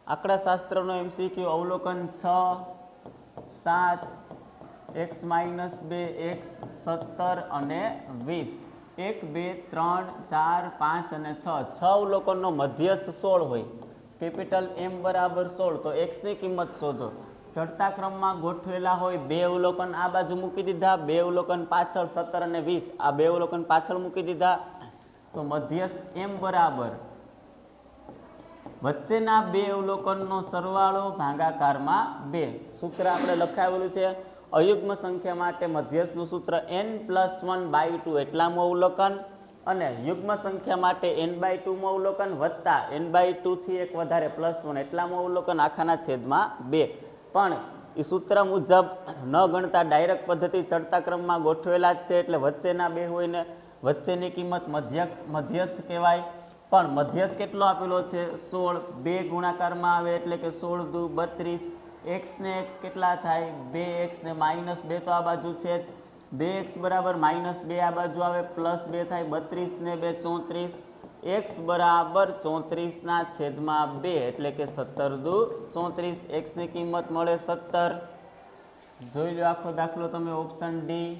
આંકડાશાસ્ત્રનો MCQ અવલોકન 6, 7, x - 2, x 17 અને 20, 1, 2, 3, 4, 5 અને 6, 6 અવલોકનનો મધ્યસ્થ 16 હોય, કેપિટલ M બરાબર 16, તો x ની કિંમત શોધો. ચડતા ક્રમમાં ગોઠવેલા હોય, બે અવલોકન આ બાજુ મૂકી દીધા, બે અવલોકન પાછળ 17 અને 20, આ બે અવલોકન પાછળ મૂકી દીધા, તો મધ્યસ્થ M બરાબર વચ્ચેના બે અવલોકનનો સરવાળો ભાગાકારમાં 2. સૂત્ર આપણે લખાવેલું છે. અયુગ્મ સંખ્યા માટે મધ્યસ્થનું સૂત્ર n+1/2 એટલામું અવલોકન, અને યુગ્મ સંખ્યા માટે n/2 અવલોકન વત્તા n/2 થી એક વધારે +1 એટલામું અવલોકન આખાના છેદમાં 2. પણ એ સૂત્ર મુજબ ન ગણતા ડાયરેક્ટ પદ્ધતિ ચડતા ક્રમમાં ગોઠવેલા જ છે, એટલે વચ્ચેના બે હોય ને વચ્ચેની કિંમત મધ્યસ્થ કહેવાય. પણ મધ્યસ્થ કેટલો આપેલો છે? 16. 2 ગુણાકારમાં આવે એટલે કે 16 દુ 32. x ને x કેટલા થાય? 2x ને -2 તો આ બાજુ છે, 2x બરાબર -2 આ બાજુ આવે, +2 થાય, 32 ને 2 34, x બરાબર 34 ના છેદમાં 2 એટલે કે 17 દુ 34. x ની કિંમત મળે 17. જોઈ લો આખો દાખલો તમે, ઓપ્શન ડી.